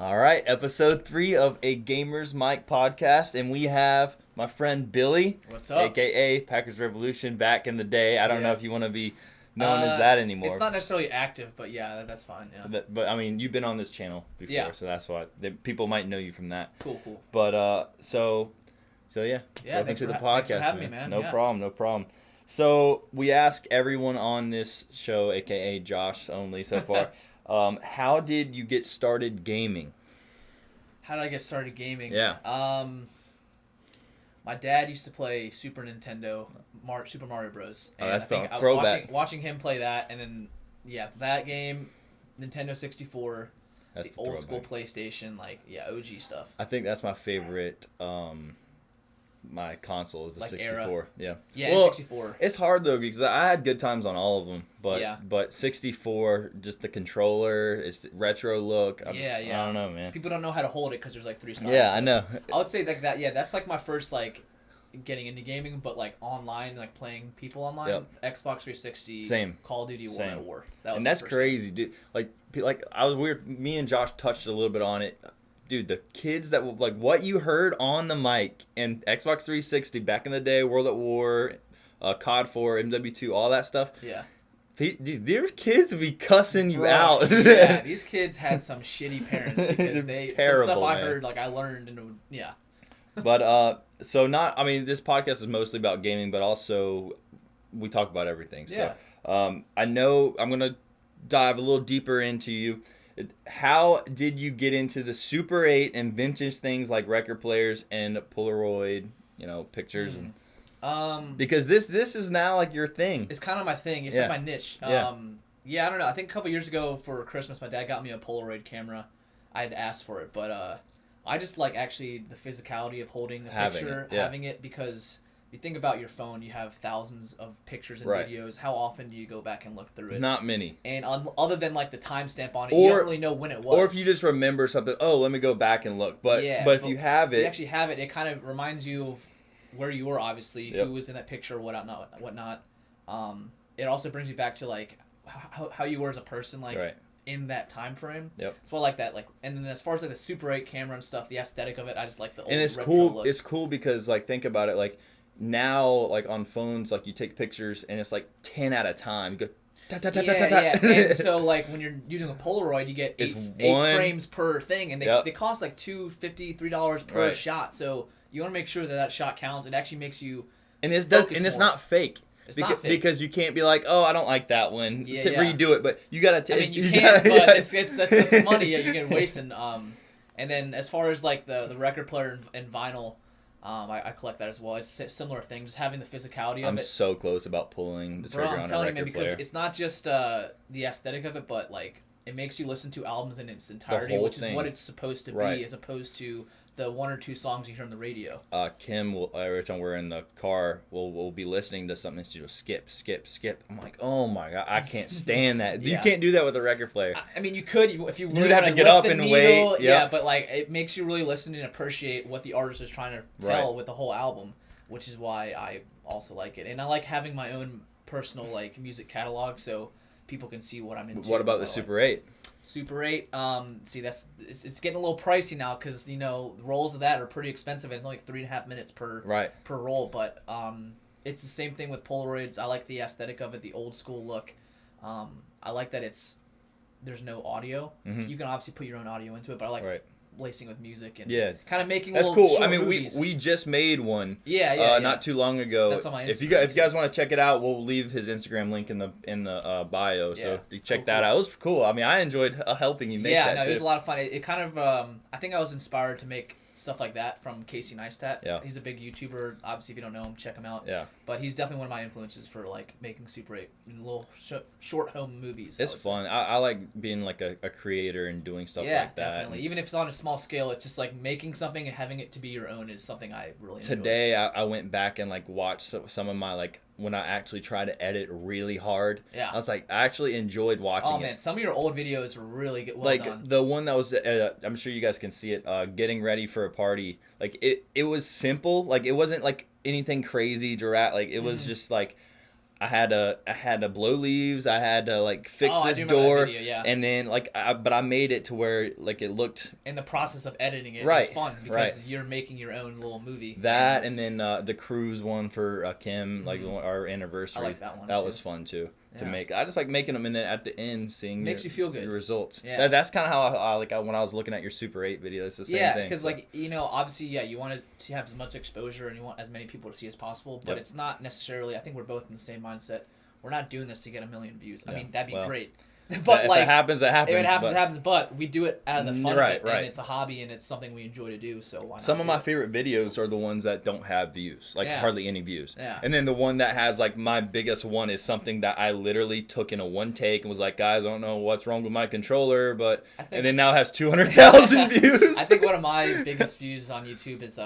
All right, episode 3 of a Gamer's Mic podcast, and we have my friend Billy, What's up? aka Packers Revolution, back in the day. I don't know if you want to be known as that anymore. It's not necessarily active, but yeah, that's fine. Yeah. But I mean, you've been on this channel before, Yeah. so that's why people might know you from that. Cool. But so yeah, welcome to the podcast, thanks for having me, man. No Yeah. problem. So we ask everyone on this show, aka Josh only so far. How did you get started gaming? How did I get started gaming? Yeah. My dad used to play Super Nintendo, Super Mario Bros. Oh, And that's I think the throwback. Watching him play that, and then that game, Nintendo 64, That's the the old school throwback. PlayStation, OG stuff. I think that's my favorite. My console is the 64. Era. Yeah. Yeah, Well, 64. it's hard though because I had good times on all of them, but Yeah. 64, just the controller, it's retro look. Yeah. I don't know, man. People don't know how to hold it because there's 3 sides. Yeah, to I it. know. I would say that. Yeah, that's my first getting into gaming, but online, playing people online. Yep. Xbox 360. Same. Call of Duty World at War. That was And my that's first crazy, dude. Like I was weird. Me and Josh touched a little bit on it. Dude, the kids that were what you heard on the mic and Xbox 360 back in the day, World at War, COD 4, MW2, all that stuff. Yeah. Dude, their kids would be cussing you Bro, out. Yeah, these kids had some shitty parents because Terrible, some stuff I man. heard, I learned, and yeah. But this podcast is mostly about gaming, but also we talk about everything. So I know I'm gonna dive a little deeper into you. How did you get into the Super 8 and vintage things like record players and Polaroid, pictures and because this is now your thing. It's kind of my thing. It's my niche. Yeah. I don't know. I think a couple years ago for Christmas, my dad got me a Polaroid camera. I had asked for it, but I just like actually the physicality of holding a picture, having it, because you think about your phone, you have thousands of pictures and videos. How often do you go back and look through it? Not many. And other than the timestamp on it, you don't really know when it was. Or if you just remember something, let me go back and look. But if you have it, if you actually have it, it kind of reminds you of where you were, obviously, who was in that picture, whatnot. It also brings you back to how you were as a person, in that time frame. Yep. So I like that. And then as far as the Super 8 camera and stuff, the aesthetic of it, I just like the old and it's retro cool. look. It's cool because think about it, now on phones, you take pictures and it's 10 at a time. You go yeah. And so when you're using a Polaroid, you get eight frames per thing, and they cost $2.50, $3 per shot. So you want to make sure that shot counts. It actually makes you it's not fake. It's not fake. Because you can't be I don't like that one. Redo it, but you gotta take. You can't, but that's money you get wasting. And then as far as the record player and vinyl, I collect that as well. It's a similar thing, just having the physicality of it. I'm so close about pulling the trigger on a record player. I'm telling you, man, because it's not just the aesthetic of it, but it makes you listen to albums in its entirety, which is what it's supposed to be, as opposed to the 1 or 2 songs you hear on the radio. Kim will, every time we're in the car, we'll be listening to something, and she'll skip. I'm like, oh my god, I can't stand that. You can't do that with a record player. I mean, you could if you really would have to get up and wait. Yeah, but it makes you really listen and appreciate what the artist is trying to tell with the whole album, which is why I also like it. And I like having my own personal music catalog, so people can see what I'm into. What about the Super 8? Super 8, it's getting a little pricey now because rolls of that are pretty expensive. It's only 3.5 minutes per roll, but it's the same thing with Polaroids. I like the aesthetic of it, the old school look. I like that there's no audio. Mm-hmm. You can obviously put your own audio into it, but I like lacing with music and kind of making that's little cool. short I mean, movies. we just made one. Yeah. Not too long ago. That's on my Instagram. If you guys want to check it out, we'll leave his Instagram link in the bio. So you check that out. It was cool. I mean, I enjoyed helping you make that. Yeah, it was a lot of fun. It kind of I think I was inspired to make stuff like that from Casey Neistat. Yeah. He's a big YouTuber. Obviously, if you don't know him, check him out. Yeah. But he's definitely one of my influences for making Super 8 little short home movies. It's fun. I like being a creator and doing stuff like that. Yeah, definitely. Even if it's on a small scale, it's just making something and having it to be your own is something I really enjoy. Today, I went back and watched some of my when I actually try to edit really hard. Yeah. I was I actually enjoyed watching it. Oh man, some of your old videos were really good. Done. The one that was, I'm sure you guys can see it. Getting ready for a party. It was simple. It wasn't anything crazy, direct. It was just I had to blow leaves. I had to like fix this door, video, yeah. And then but I made it to where like it looked. In the process of editing it, right, it's fun because you're making your own little movie. That and then the cruise one for Kim, like our anniversary. I like that one. That was fun too. To make. I just like making them, and then at the end seeing makes you feel good. The results. Yeah, that's kind of how I when I was looking at your Super 8 video. It's the same thing. Yeah, because like obviously, you want to have as much exposure and you want as many people to see as possible. But it's not necessarily. I think we're both in the same mindset. We're not doing this to get 1 million views. I mean, that'd be great. But if it happens, it happens. If it happens, it happens. But we do it out of the fun right, of it, and it's a hobby, and it's something we enjoy to do. So why not? Some of my favorite videos are the ones that don't have views, like hardly any views. Yeah. And then the one that has like my biggest one is something that I literally took in a one take and was like, guys, I don't know what's wrong with my controller, and then now has 200,000 views. I think one of my biggest views on YouTube is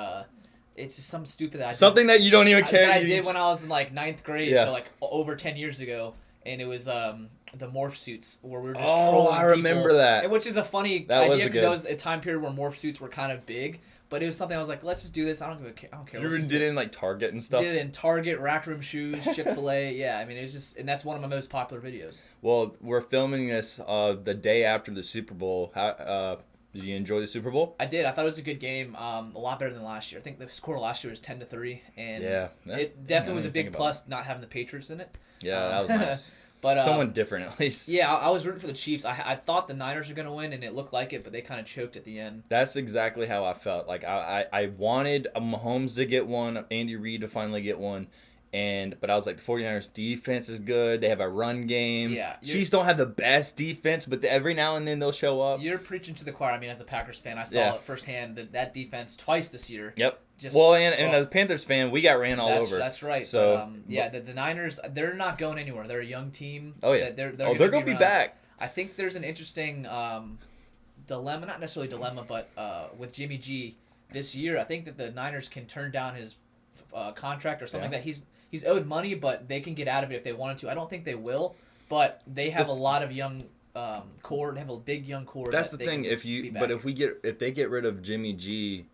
it's just some stupid that I something that you don't even care. That I did when I was in like 9th grade, so like over 10 years ago. And it was the morph suits where we were just trolling I remember people, that. which is a funny idea because that was a time period where morph suits were kind of big. But it was something I was like, let's just do this. I don't care. You did it in like Target and stuff. Did it in Target, Rack Room Shoes, Chick-fil-A. Yeah, I mean it was just, and that's one of my most popular videos. Well, we're filming this the day after the Super Bowl. How did you enjoy the Super Bowl? I did. I thought it was a good game. A lot better than last year. I think the score last year was 10-3, and it definitely was a big plus not having the Patriots in it. Yeah, that was nice. But someone different at least. Yeah, I was rooting for the Chiefs. I thought the Niners were going to win, and it looked like it, but they kind of choked at the end. That's exactly how I felt. Like I wanted Mahomes to get one, Andy Reid to finally get one. But I was like, the 49ers defense is good. They have a run game. Yeah, Chiefs don't have the best defense, but every now and then they'll show up. You're preaching to the choir. I mean, as a Packers fan, I saw it firsthand that defense twice this year. Yep. And as a Panthers fan, we got ran all over. That's right. So the Niners, they're not going anywhere. They're a young team. Oh yeah. They're gonna be back. I think there's an interesting dilemma, not necessarily dilemma, but with Jimmy G this year, I think that the Niners can turn down his contract or something that he's owed money, but they can get out of it if they wanted to. I don't think they will, but they have a lot of young core. They have a big young core. That's the thing. If they get rid of Jimmy G,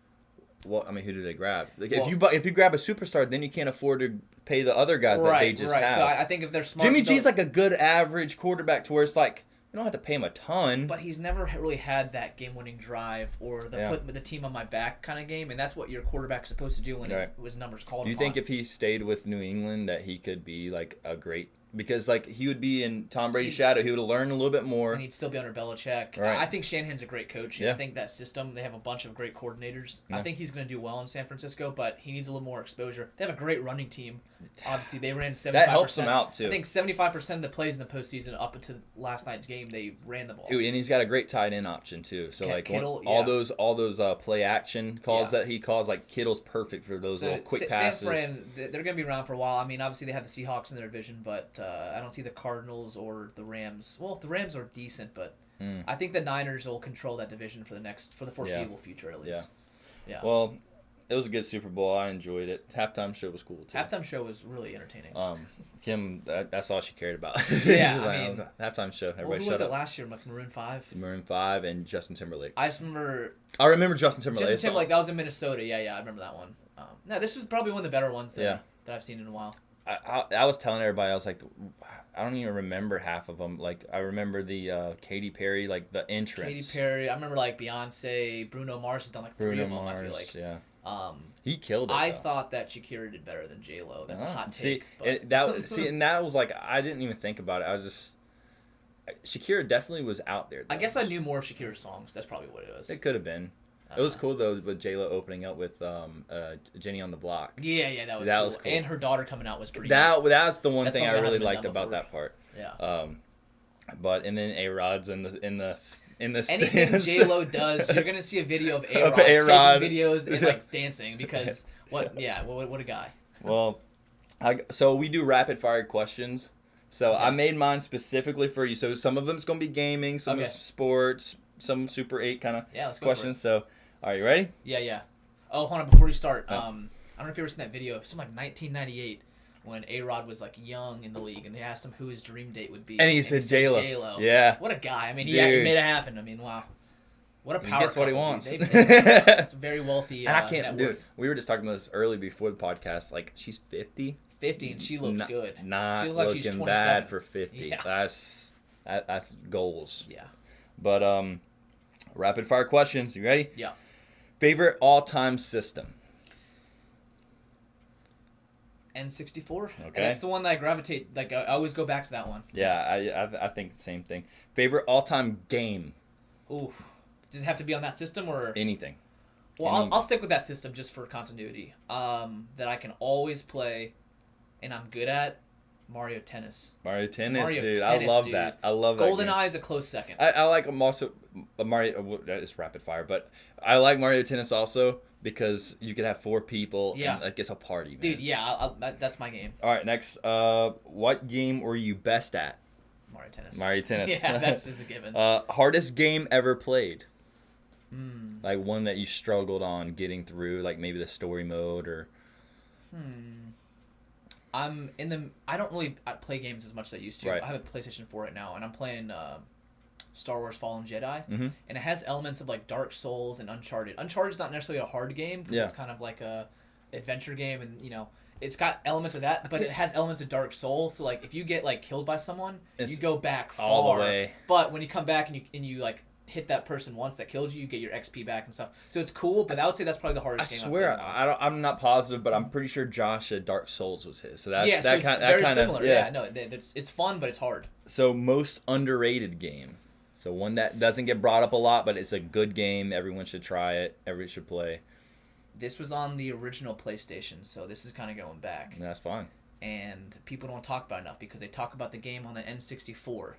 well, I mean, who do they grab? Like, if you grab a superstar, then you can't afford to pay the other guys that they just have. So I think if they're smart, Jimmy G's like a good average quarterback to where it's like you don't have to pay him a ton. But he's never really had that game-winning drive or put the team on my back kind of game, and that's what your quarterback's supposed to do when his numbers called. Do you think if he stayed with New England that he could be like a great? Because like he would be in Tom Brady's shadow, he would have learned a little bit more, and he'd still be under Belichick. Right. I think Shanahan's a great coach. And I think that system, they have a bunch of great coordinators. I think he's going to do well in San Francisco, but he needs a little more exposure. They have a great running team. Obviously, they ran 75%. That helps them out too. I think 75% of the plays in the postseason up until last night's game, they ran the ball. Dude, and he's got a great tight end option too. So like Kittle, all those play action calls that he calls, like Kittle's perfect for those little quick passes. San Fran, they're going to be around for a while. I mean, obviously they have the Seahawks in their division, but I don't see the Cardinals or the Rams. Well, the Rams are decent, but I think the Niners will control that division for the foreseeable future at least. Yeah. Well, it was a good Super Bowl. I enjoyed it. Halftime show was cool too. Halftime show was really entertaining. Kim, that's all she cared about. Yeah, I mean, halftime show. Everybody who shut was up. it last year? Like Maroon 5. Maroon 5 and Justin Timberlake. I remember Justin Timberlake. Justin Timberlake. That was in Minnesota. Yeah, I remember that one. No, this was probably one of the better ones that I've seen in a while. I was telling everybody, I was like, I don't even remember half of them. Like, I remember the Katy Perry, like the entrance. Katy Perry. I remember like Beyonce, Bruno Mars has done like three of them. I feel like. Yeah. He killed it. I thought that Shakira did better than J Lo. That's a hot take. And that was like I didn't even think about it. I was just Shakira definitely was out there. I guess I knew more of Shakira's songs. That's probably what it was. It could have been. It was cool though with J Lo opening up with Jenny on the Block. Yeah, that was cool. And her daughter coming out was pretty. That's the one thing I really liked about that part. Yeah. But and then A-Rod's in the stands. Anything J Lo does, you're gonna see a video of A-Rod taking videos and like dancing because what a guy. Well, so we do rapid fire questions. So I made mine specifically for you. So some of them's gonna be gaming, some is sports, some Super 8 kind of questions. So are you ready? Yeah. Oh, hold on before we start. I don't know if you ever seen that video. Something like 1998. When A-Rod was like young in the league, and they asked him who his dream date would be, and he said J-Lo. Yeah, what a guy! I mean, he made it happen. I mean, wow, what a power! He gets what he wants. It's very wealthy. And I can't do it. We were just talking about this early before the podcast. Like she's 50. 50, and she looked good. Not she looked like looking she's 27. bad for 50. Yeah. That's goals. Yeah. But rapid fire questions. You ready? Yeah. Favorite all-time system? N64. Okay. And that's the one that I gravitate. Like I always go back to that one. Yeah, I think the same thing. Favorite all-time game? Ooh. Does it have to be on that system or Anything? Well, I'll stick with that system just for continuity. That I can always play, and I'm good at Mario Tennis. Mario Tennis, dude. I love that. I love that. GoldenEye is a close second. I like them also. Mario, that is rapid fire, but I like Mario Tennis also because you could have 4 people. Yeah. And like it's a party, man. Dude, yeah, that's my game. All right, next. What game were you best at? Mario Tennis. Mario Tennis. Yeah, that's a given. Hardest game ever played? Like one that you struggled on getting through, like maybe the story mode or. I don't really play games as much as I used to. Right. I have a PlayStation 4 right now, and I'm playing Star Wars Fallen Jedi, Mm-hmm. and it has elements of like Dark Souls and Uncharted. Uncharted is not necessarily a hard game because it's kind of like a adventure game, and it's got elements of that, but it has elements of Dark Souls. So like if you get like killed by someone, you go back far. All the way. But when you come back and you like hit that person once that kills you, you get your XP back and stuff. So it's cool, but I would say that's probably the hardest game. I swear, I'm not positive, but I'm pretty sure Josh said Dark Souls was his. So that's very similar. Yeah, no, it's fun, but it's hard. So most underrated game. So one that doesn't get brought up a lot, but it's a good game. Everyone should try it. Everyone should play. This was on the original PlayStation, so this is kind of going back. That's fine. And people don't talk about it enough because they talk about the game on the N64.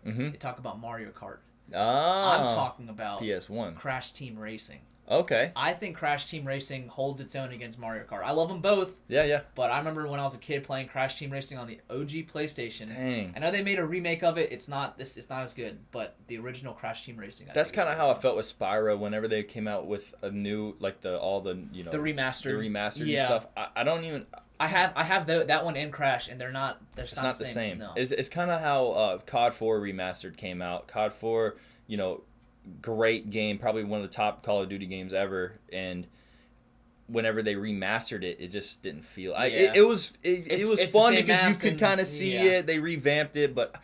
Mm-hmm. They talk about Mario Kart. I'm talking about PS1. Crash Team Racing. Okay. I think Crash Team Racing holds its own against Mario Kart. I love them both. Yeah. But I remember when I was a kid playing Crash Team Racing on the OG PlayStation. Dang. I know they made a remake of it. It's not as good, but the original Crash Team Racing. That's kind of how I felt with Spyro whenever they came out with a new the remastered stuff. I don't even. I have that one and Crash, and they're not the same. No. It's kind of how COD 4 remastered came out. COD 4, great game, probably one of the top Call of Duty games ever, and whenever they remastered it, it just didn't feel. It was fun because you could kind of see it. They revamped it, but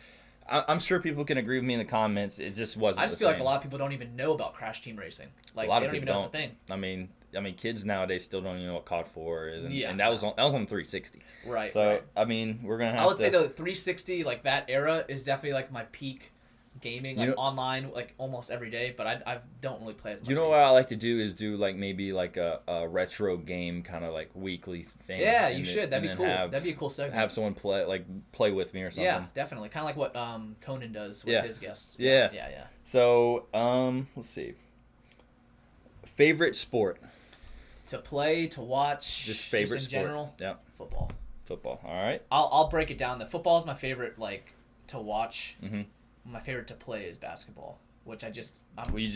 I'm sure people can agree with me in the comments. It just wasn't. I just feel like a lot of people don't even know about Crash Team Racing. Like they don't even know it's a thing. I mean, kids nowadays still don't even know what COD 4 is, and that was on 360. Right. So right. I mean, we're gonna have. I would say the 360, like that era, is definitely like my peak gaming, like online, like almost every day. But I don't really play as much. What I like to do is do like maybe like a retro game kind of like weekly thing. Yeah, you should. That'd be cool. That'd be a cool segment. Have someone play with me or something. Yeah, definitely. Kind of like what Conan does with his guests. Yeah. So let's see. Favorite sport. To play, to watch, just favorite in sport. General. Yeah. Football. All right. I'll break it down. The football is my favorite, like to watch. Mm-hmm. My favorite to play is basketball, which I'm just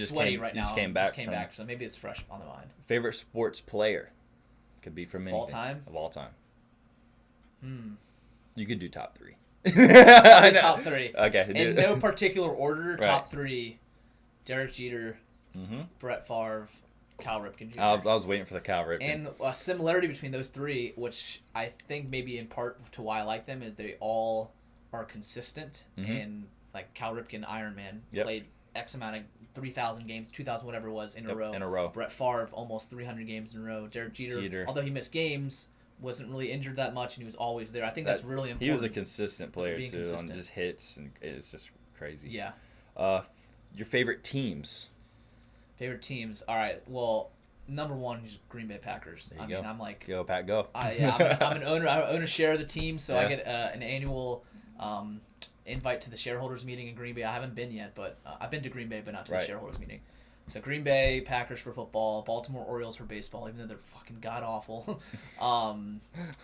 sweaty right now. Just came back, so maybe it's fresh on the mind. Favorite sports player could be from anything. Of all time. You could do top 3. Top 3. Okay. In no particular order. Right. Top 3: Derek Jeter, Brett Favre, Cal Ripken Jr. I was waiting for the Cal Ripken. And a similarity between those 3, which I think maybe in part to why I like them, is they all are consistent. And like Cal Ripken, Iron Man, played X amount of 3,000 games, 2,000 whatever it was in a row. Brett Favre, almost 300 games in a row. Derek Jeter, although he missed games, wasn't really injured that much, and he was always there. I think that's really important. He was a consistent player too, on just hits, and it's just crazy. Yeah. Your favorite teams? Favorite teams. All right. Well, number 1 is Green Bay Packers. There you go. I'm like, go Pack, go. I'm an owner. I own a share of the team, so I get an annual invite to the shareholders meeting in Green Bay. I haven't been yet, but I've been to Green Bay, but not to the shareholders meeting. So Green Bay Packers for football, Baltimore Orioles for baseball, even though they're fucking god awful. And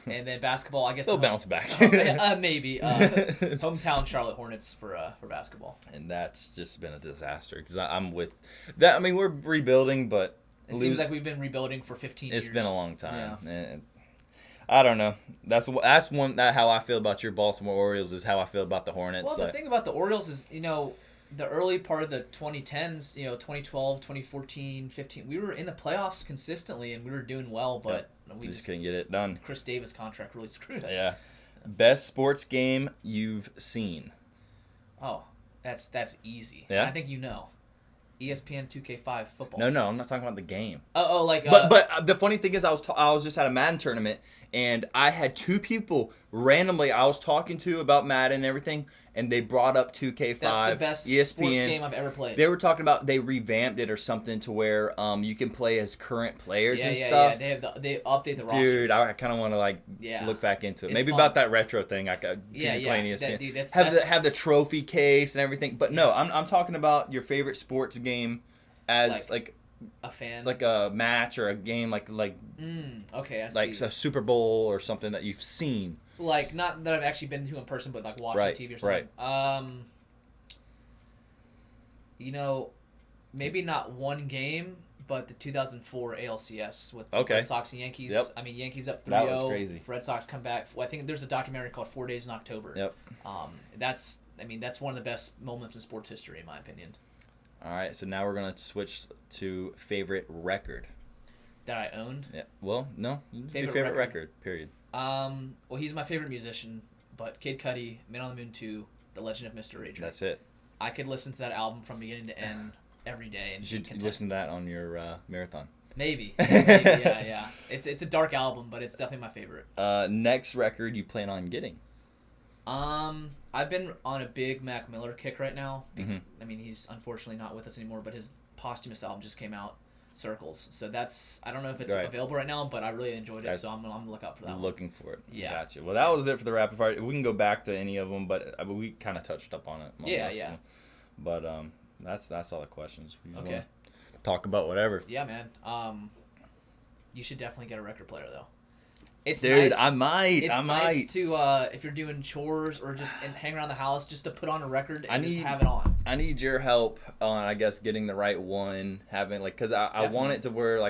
then basketball, I guess they'll bounce back. Maybe hometown Charlotte Hornets for basketball. And that's just been a disaster because I'm with that. I mean, we're rebuilding, but it seems like we've been rebuilding for 15 years. It's been a long time. Yeah. And I don't know. That's how I feel about your Baltimore Orioles is how I feel about the Hornets. Well, the thing about the Orioles is, the early part of the 2010s, 2012, 2014, 15, we were in the playoffs consistently and we were doing well, but we just couldn't get it done. Chris Davis contract really screwed us. Yeah. Best sports game you've seen. Oh, that's easy. Yeah? I think you know. ESPN 2K5 football. No, I'm not talking about the game. Like. But the funny thing is, I was just at a Madden tournament, and I had two people randomly I was talking to about Madden and everything, and they brought up 2K5. That's the best ESPN. Sports game I've ever played. They were talking about they revamped it or something to where you can play as current players and stuff. Yeah, they update the rosters. Dude, I kind of want to look back into it. It's Maybe fun. about that retro thing. I could playing ESPN. Dude, have the trophy case and everything. But no, I'm talking about your favorite sports game as like a fan, like a match or a game like okay, I see. like a Super Bowl or something that you've seen. Like not that I've actually been to in person, but like watched on TV or something. Right. Maybe not one game, but the 2004 ALCS with the Okay. Red Sox and Yankees. Yep. I mean, Yankees up 3-0. That was crazy. Red Sox come back. I think there's a documentary called 4 Days in October. Yep. That's one of the best moments in sports history, in my opinion. All right, so now we're gonna switch to favorite record. That I owned. Yeah. Well, no. Favorite record. Period. Well, he's my favorite musician, but Kid Cudi, Man on the Moon 2, The Legend of Mr. Rager. That's it. I could listen to that album from beginning to end every day and you should listen to that on your marathon. Maybe. Yeah. It's a dark album, but it's definitely my favorite. Next record you plan on getting? I've been on a big Mac Miller kick right now. Mm-hmm. I mean, he's unfortunately not with us anymore, but his posthumous album just came out, Circles. So I don't know if it's available right now, but I really enjoyed it, so I'm gonna look out for that. Looking for it. Yeah. Gotcha. Well, that was it for the rapid fire. We can go back to any of them, but we kind of touched up on it. Yeah. But that's all the questions. We okay. Talk about whatever. Yeah, man. You should definitely get a record player though. It's Dude, nice. I might. It's nice to if you're doing chores or just hang around the house, just to put on a record and just have it on. I need your help on, I guess, getting the right one, having because I want it to where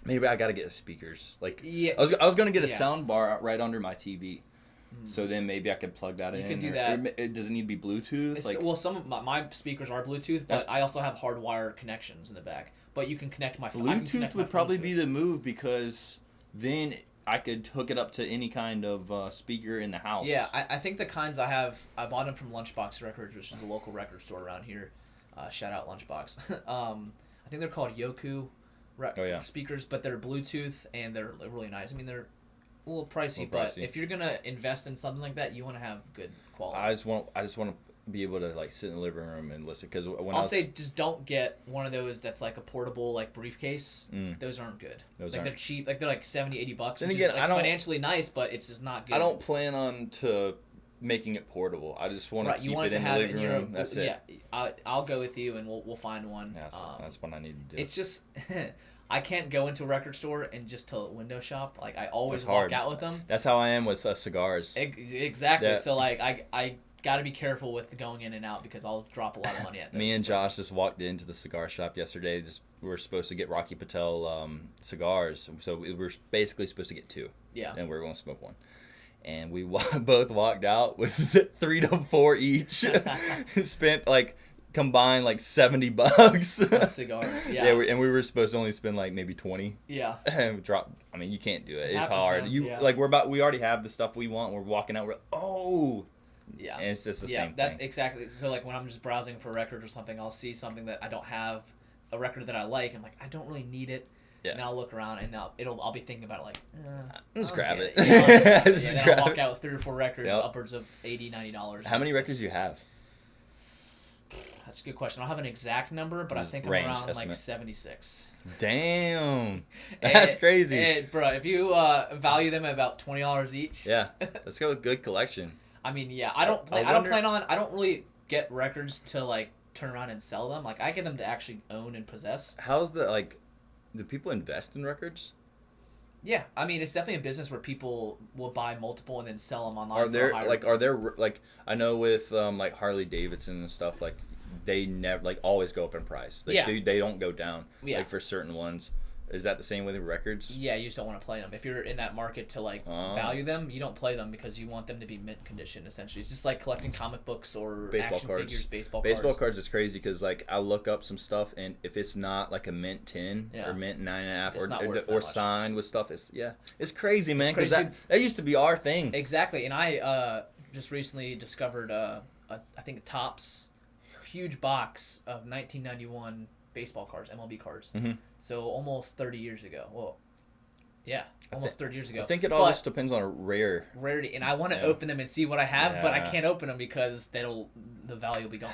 maybe I gotta get speakers. I was gonna get a sound bar right under my TV. So then maybe I could plug that in. You could do that. Or does it need to be Bluetooth? Well, some of my speakers are Bluetooth, but I also have hardwired connections in the back. But you can connect my Bluetooth would probably be the move because then I could hook it up to any kind of speaker in the house. Yeah, I think the kinds I bought them from Lunchbox Records, which is a local record store around here. Shout out Lunchbox. I think they're called Yoku speakers, but they're Bluetooth and they're really nice. I mean, they're a little pricey, but if you're gonna invest in something like that, you want to have good quality. I just want to be able to sit in the living room and listen because just don't get one of those that's like a portable briefcase. Those aren't good. They're cheap. They're like $70-$80. Then again, is financially nice, but it's just not good. I don't plan on making it portable. I just want to keep it in the living room. That's it. Yeah, I'll go with you and we'll find one. Yeah, that's what I need to do. It's just I can't go into a record store and just to window shop. I always walk out with them. That's how I am with cigars. Exactly. Yeah. So I got to be careful with going in and out because I'll drop a lot of money at those. Me and Josh just walked into the cigar shop yesterday. We were supposed to get Rocky Patel cigars, so we were basically supposed to get 2. Yeah. And we were going to smoke one. And we both walked out with 3 to 4 each. Spent combined $70 on cigars. Yeah. And we were supposed to only spend maybe 20. Yeah. And we dropped. I mean, you can't do it. It's happens, hard. man. We already have the stuff we want. We're walking out. Yeah. And it's just the same thing. Yeah, that's exactly. So when I'm just browsing for a record or something, I'll see something that I don't have, a record that I like. I'm like, I don't really need it. Yeah. And I'll look around and I'll be thinking about it just grab it. I'll walk out with 3 or 4 records, upwards of $80, $90. How many records do you have? That's a good question. I don't have an exact number, but I think I'm around estimate. 76. Damn, that's crazy. And, bro, if you value them at about $20 each. Yeah, let's go with good collection. I mean, yeah, I don't really get records to turn around and sell them. I get them to actually own and possess. How's do people invest in records? Yeah, I mean, it's definitely a business where people will buy multiple and then sell them online. Are there I know with Harley Davidson and stuff they never always go up in price. They don't go down. Yeah. For certain ones. Is that the same with records? Yeah, you just don't want to play them. If you're in that market to like value them, you don't play them because you want them to be mint condition. Essentially, it's just like collecting comic books or baseball action cards. figures, baseball cards is crazy because like I look up some stuff and if it's not like a mint 10 or mint 9.5 or signed with stuff, it's crazy, man. Because that used to be our thing. Exactly, and I just recently discovered I think Topps huge box of 1991 baseball cards, MLB cards. Mm-hmm. So almost 30 years ago. Well, yeah, almost 30 years ago. I think it all just depends on rarity, and I want to open them and see what I have, but I can't open them because the value will be gone.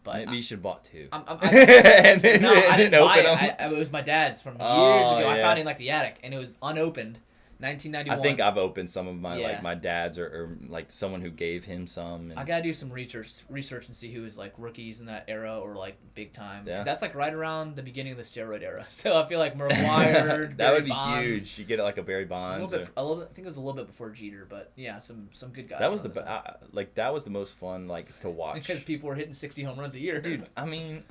But maybe you should have bought two. I didn't buy it. It was my dad's from years ago. I found it in like the attic, and it was unopened. 1991. I think I've opened some of my like my dad's or like someone who gave him some. And... I gotta do some research and see who was like rookies in that era or like big time. Because that's like right around the beginning of the steroid era. So I feel like McGwire, that would be Bonds, huge. You get it like a Barry Bonds. I think it was a little bit before Jeter, but yeah, some good guys. That was that was the most fun like to watch because people were hitting 60 home runs a year, dude. I mean.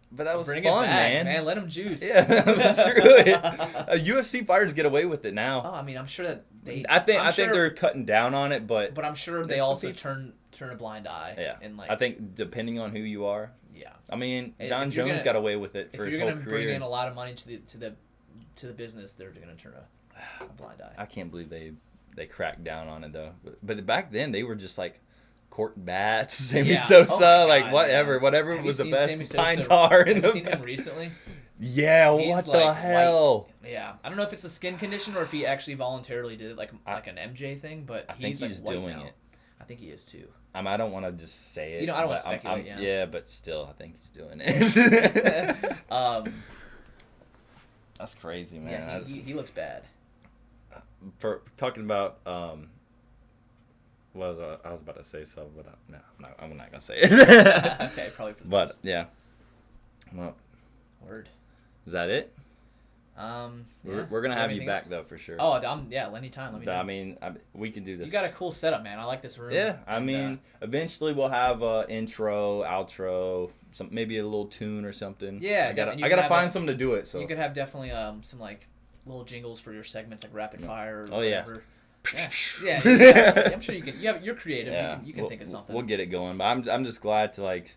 But that was fun, man. Let them juice. Yeah, that's true. UFC fighters get away with it now. Oh, I mean, I'm sure that they. I think they're cutting down on it, but I'm sure they also turn a blind eye. Yeah, and like I think depending on who you are. Yeah. I mean, John Jones got away with it for his whole career. If you're gonna bring in a lot of money to the business, they're gonna turn a blind eye. I can't believe they cracked down on it though. But back then they were just like. Court bats, Sammy Sosa, like whatever was the best pine tar in the. Have you seen him recently? Yeah, what the hell? White. Yeah, I don't know if it's a skin condition or if he actually voluntarily did it, like an MJ thing, but I think he's like doing it. I think he is too. I don't want to just say it. I don't want to speculate. Yeah, but still, I think he's doing it. That's crazy, man. Yeah, he looks bad. For talking about. I was about to say so, but no, I'm not gonna say it. Okay, probably for the best. Yeah. Well, word. Is that it? We're gonna have you back though for sure. Oh, anytime. Let me know. I mean, we can do this. You got a cool setup, man. I like this room. Yeah, I mean, eventually we'll have a intro, outro, maybe a little tune or something. Yeah, I gotta find something to do it. So you could have definitely some like little jingles for your segments, like rapid fire. Or whatever. Yeah. Yeah. I'm sure you can. You're creative. Yeah. You can think of something. We'll get it going. But I'm just glad to like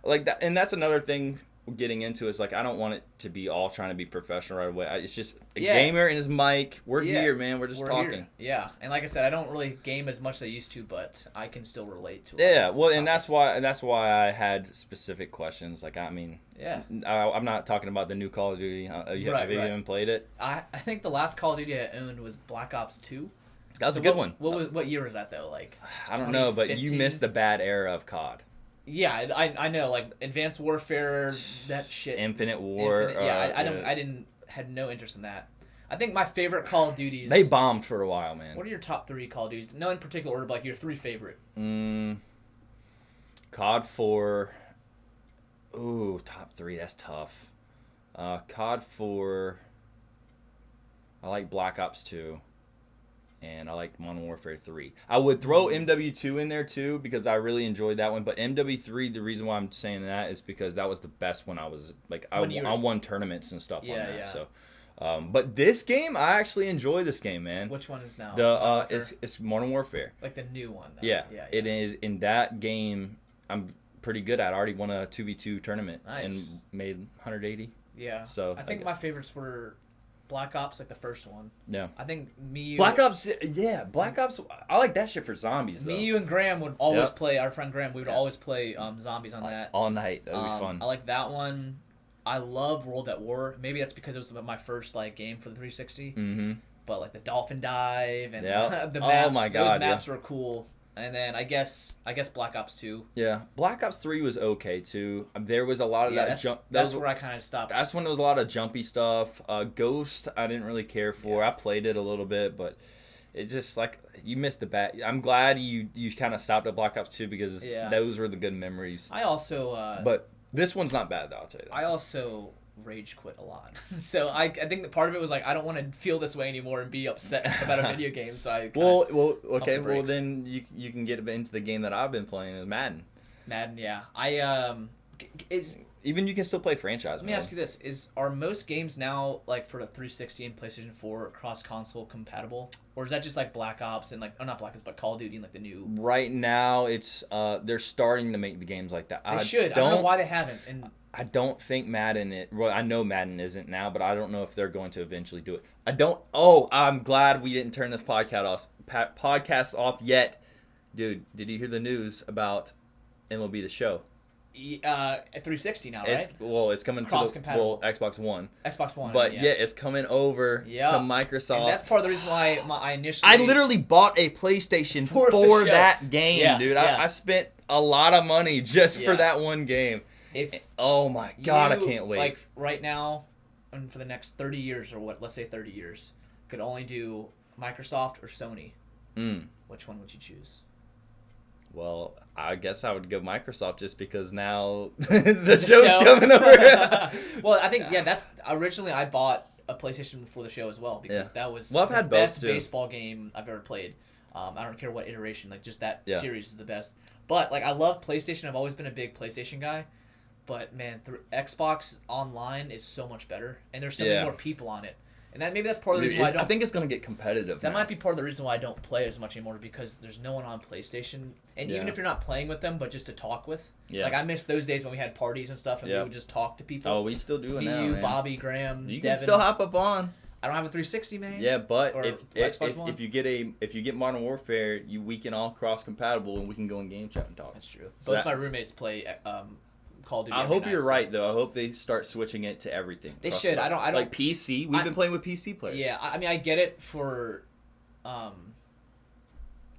that. And that's another thing we're getting into is like I don't want it to be all trying to be professional right away. It's just a gamer and his mic. We're here, man. We're just talking. Here. Yeah, and like I said, I don't really game as much as I used to, but I can still relate to it. Yeah, well, and that's why I had specific questions. Like I mean, I'm not talking about the new Call of Duty. Have you even played it? I think the last Call of Duty I owned was Black Ops 2. That was a good one. What year was that though? Like I don't know, but you missed the bad era of COD. Yeah, I know. Like Advanced Warfare, that shit. Infinite War. I had no interest in that. I think my favorite Call of Duties. They bombed for a while, man. What are your top 3 Call of Duties? No, in particular order, but like your 3 favorite. COD 4. Ooh, top 3. That's tough. COD 4. I like Black Ops 2. And I like Modern Warfare 3. I would throw MW2 in there too because I really enjoyed that one. But MW3, the reason why I'm saying that is because that was the best when I was like I won tournaments and stuff on that. Yeah. So, but this game, I actually enjoy this game, man. Which one is now? It's Modern Warfare. Like the new one. Though. Yeah. It is in that game. I'm pretty good at. I already won a 2v2 tournament and made 180. Yeah. So I think my favorites were. Black Ops, like the first one. Yeah. I think Black Ops, Black Ops, I like that shit for zombies, though. Me, you, and Graham would always play, our friend Graham, we would always play zombies on that. All night. That would be fun. I like that one. I love World at War. Maybe that's because it was my first like game for the 360. Mm-hmm. But like the dolphin dive and the maps. Oh my God, those maps were cool. And then I guess Black Ops 2. Yeah, Black Ops 3 was okay too. There was a lot of that jump. That's where I kind of stopped. That's when there was a lot of jumpy stuff. Ghost, I didn't really care for. I played it a little bit, but it just like you missed the bat. I'm glad you kind of stopped at Black Ops 2 because those were the good memories. I also. But this one's not bad though. I'll tell you that. I also rage quit a lot. So I think that part of it was like I don't want to feel this way anymore and be upset about a video game. So I okay. Well, then you can get into the game that I've been playing is Madden. Madden, yeah. I Even you can still play franchise. Let me ask you this: Are most games now like for the 360 and PlayStation 4 cross-console compatible, or is that just like Black Ops and like not Black Ops but Call of Duty and like the new? Right now, it's they're starting to make the games like that. They should. I don't know why they haven't. And I don't think Madden. Well, I know Madden isn't now, but I don't know if they're going to eventually do it. I'm glad we didn't turn this podcast off yet, dude. Did you hear the news about MLB The Show? 360 now, right? It's coming to Xbox One. Xbox One. But yeah, it's coming over to Microsoft. And that's part of the reason why I literally bought a PlayStation for that game, dude. Yeah. I spent a lot of money just for that one game. Oh my God, I can't wait. Like right now, and for the next 30 years or what? Let's say 30 years, could only do Microsoft or Sony. Which one would you choose? Well, I guess I would go Microsoft just because now the show's coming over. Well, I think, that's originally I bought a PlayStation for the show as well because that was I've had the best both too. Baseball game I've ever played. I don't care what iteration, like just that series is the best. But like I love PlayStation. I've always been a big PlayStation guy. But man, Xbox Online is so much better, and there's so many more people on it. And maybe that's part of the reason why I think it's going to get competitive. That might be part of the reason why I don't play as much anymore because there's no one on PlayStation. And even if you're not playing with them, but just to talk with. Yeah. Like I miss those days when we had parties and stuff and we would just talk to people. Oh, we still do it now, you, Bobby, Graham, you Devin. can still hop up on. I don't have a 360, man. Yeah, but if you get Modern Warfare, we can all cross compatible and we can go in game chat and talk. That's true. So both my roommates play Call of Duty. I hope you're right though. I hope they start switching it to everything. They should. I don't like PC. We've been playing with PC players. Yeah, I mean I get it for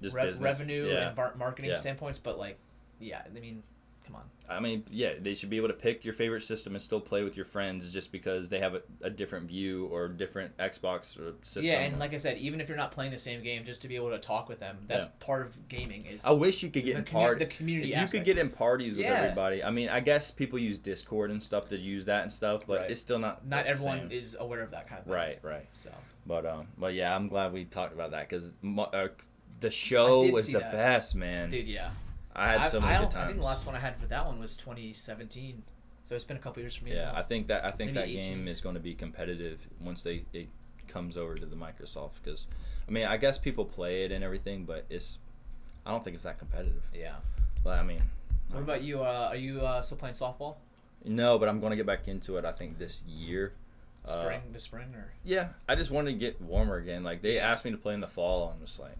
just revenue and marketing standpoints, but like I mean, come on. I mean, they should be able to pick your favorite system and still play with your friends just because they have a different view or different Xbox system. Yeah, and like I said, even if you're not playing the same game, just to be able to talk with them, that's part of gaming. I wish you could get in parties. The community aspect. You could get in parties with everybody. I mean, I guess people use Discord and stuff to use that and stuff, but it's still not. Not everyone is aware of that kind of thing. Right. So, but yeah, I'm glad we talked about that because the show was the best, man. Dude, yeah. I had so many good times. I think the last one I had for that one was 2017. So it's been a couple years for me. Yeah, I think that game is going to be competitive once it comes over to the Microsoft because I mean I guess people play it and everything, but I don't think it's that competitive. Yeah. But I mean. What about you? Are you still playing softball? No, but I'm going to get back into it. I think this year. This spring or? Yeah, I just want to get warmer again. Like they asked me to play in the fall, I'm just like,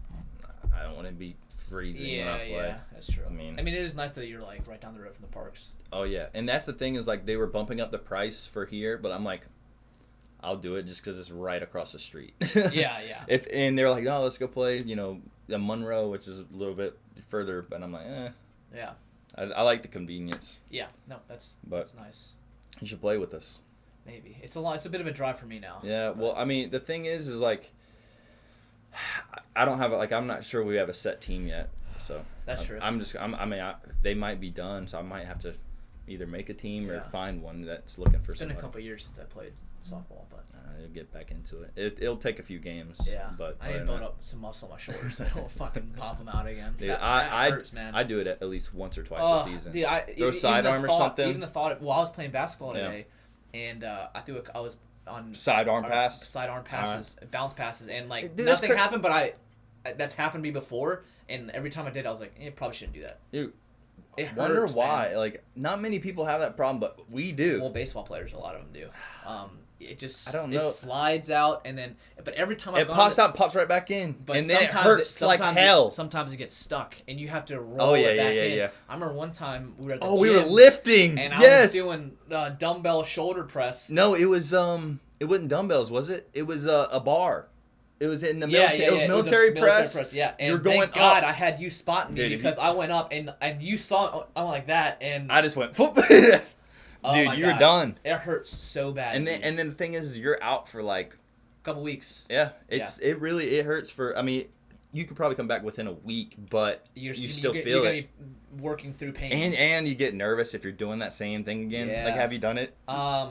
I don't want to be freezing when I play. Yeah, that's true. I mean, it is nice that you're like right down the road from the parks. Oh yeah, and that's the thing is like they were bumping up the price for here, but I'm like, I'll do it just because it's right across the street. Yeah. And they're like, no, let's go play, Monroe, which is a little bit further, but I'm like, Yeah. I like the convenience. Yeah, no, that's nice. You should play with us. Maybe it's a bit of a drive for me now. Yeah, well, I mean, the thing is like. I don't have I'm not sure we have a set team yet, so that's true. They might be done, so I might have to either make a team or find one that's looking for somebody. It's been a couple of years since I played softball, but I'll get back into it. It'll take a few games. Yeah, but I need to build up some muscle on my shoulders so I don't fucking pop them out again. Dude, that hurts, man. I do it at least once or twice a season. Dude, throw sidearm or something. Even the thought of, I was playing basketball today, and I was on sidearm passes, bounce passes, and like nothing happened, but that's happened to me before, and every time I did, I was like, probably shouldn't do that. Dude, it hurts, wonder why. Man. Like, not many people have that problem, but we do. Well, baseball players, a lot of them do. It just I don't know. It slides out, and then but every time it pops out, pops right back in, but and then it hurts like hell. Sometimes it gets stuck, and you have to roll it back in. Yeah. I remember one time we were at the gym, we were lifting, and I was doing dumbbell shoulder press. No, it was it wasn't dumbbells, was it? It was a bar. It was in the military. It was military press. Yeah, and you're going thank God I had you spotting me because I went up and you saw I went like that and I just went. Dude, you're done. It hurts so bad. And then the thing is, you're out for like a couple weeks. Yeah, it really hurts for. I mean, you could probably come back within a week, but you still feel it. You're gonna be working through pain. And you get nervous if you're doing that same thing again. Yeah. Like, have you done it? I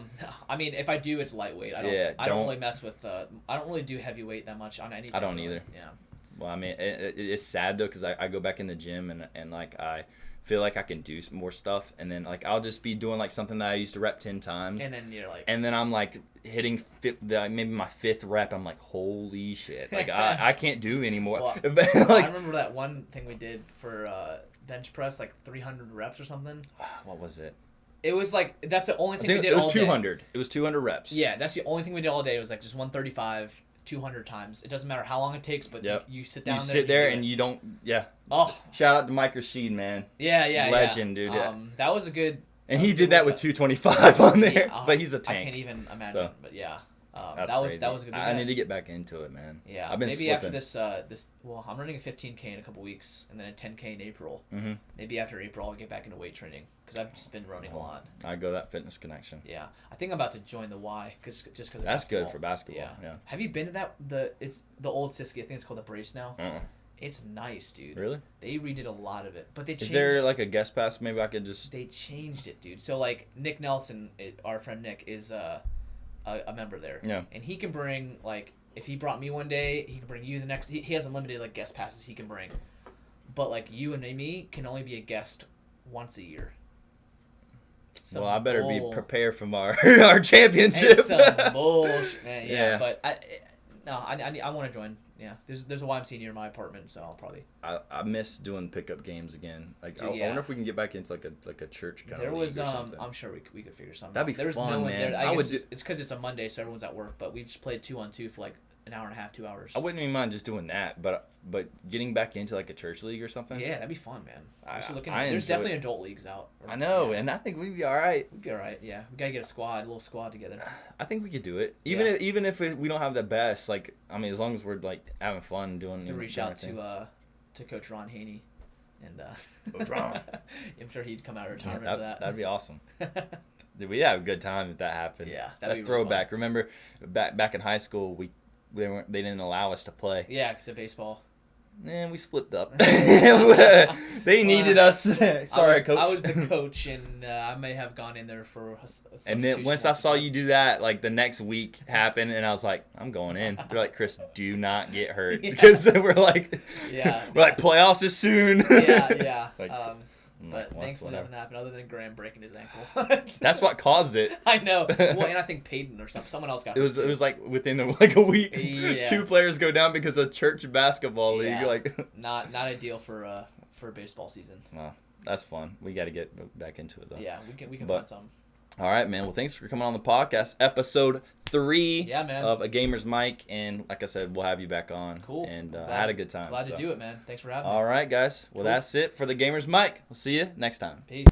mean, if I do, it's lightweight. I don't really mess with. I don't really do heavyweight that much on anything. I don't either. Yeah. Well, I mean, it's sad though because I go back in the gym and like feel like I can do some more stuff, and then like I'll just be doing like something that I used to rep 10 times, and then you're like, and then I'm like hitting maybe my 5th rep. I'm like, holy shit, like I can't do anymore. Well, like, I remember that one thing we did for bench press, like 300 reps or something. What was it? It was like that's the only thing we did all day. It was 200. It was 200 reps. Yeah, that's the only thing we did all day. It was like just 135. 200 times. It doesn't matter how long it takes, but you sit down there. You sit there and you don't. Yeah. Oh. Shout out to Mike Rashid, man. Yeah. Legend, dude. That was a good. And he did that with 225 on there, but he's a tank. I can't even imagine, but yeah. That was a good. I need to get back into it, man. Yeah, I've been maybe slipping. after this. Well, I'm running a 15K in a couple weeks, and then a 10K in April. Mm-hmm. Maybe after April, I'll get back into weight training because I've just been running a lot. I go that fitness connection. Yeah, I think I'm about to join the Y because that's basketball. good for basketball. Yeah. Have you been to that? It's the old Siskiyou. I think it's called the Brace now. It's nice, dude. Really? They redid a lot of it, but they changed. Is there like a guest pass? Maybe I could just. They changed it, dude. So like Nick Nelson, our friend Nick, is a member there. Yeah. And he can bring like if he brought me one day, he can bring you the next. He has unlimited like guest passes he can bring, but like you and me can only be a guest once a year. Well, I better be prepared for our championship. It's some bullshit, man. Yeah. But I want to join. Yeah, there's a YMCA near my apartment, so I'll probably. I miss doing pickup games again. Like dude, I wonder if we can get back into like a church kind of league or something. I'm sure we could figure something. That'd be fun, no one man. There. I guess it's because it's a Monday, so everyone's at work. But we just played 2-on-2 for like an hour and a half, 2 hours. I wouldn't even mind just doing that, but getting back into like a church league or something. Yeah, that'd be fun, man. There's definitely adult leagues out. I know, and I think we'd be all right. We'd be all right. Yeah, we gotta get a little squad together. I think we could do it, even if we don't have the best. Like, I mean, as long as we're like having fun doing. You reach out to Coach Ron Haney, and Coach Ron. I'm sure he'd come out of retirement for that. That'd be awesome. Dude, we have a good time if that happened. Yeah, that's throwback. Remember, back in high school, they didn't allow us to play. Yeah, except baseball. And we slipped up. They needed us. Sorry, coach. I was the coach, and I may have gone in there for. And then once I saw you do that, like the next week happened, and I was like, I'm going in. They're like, Chris, do not get hurt because we're like, like playoffs is soon. Yeah. Like, but thankfully nothing happened other than Graham breaking his ankle. That's what caused it. I know. Well, and I think Peyton or someone else got hurt. It was like within like a week, 2 players go down because of church basketball league. Yeah. Like not ideal for baseball season. No, that's fun. We got to get back into it though. Yeah, we can find some. All right, man. Well, thanks for coming on the podcast. Episode 3 man. of A Gamer's Mic. And like I said, we'll have you back on. Cool. And I had a good time. Glad to do it, man. Thanks for having me. All right, guys. Well, that's it for The Gamer's Mic. We'll see you next time. Peace.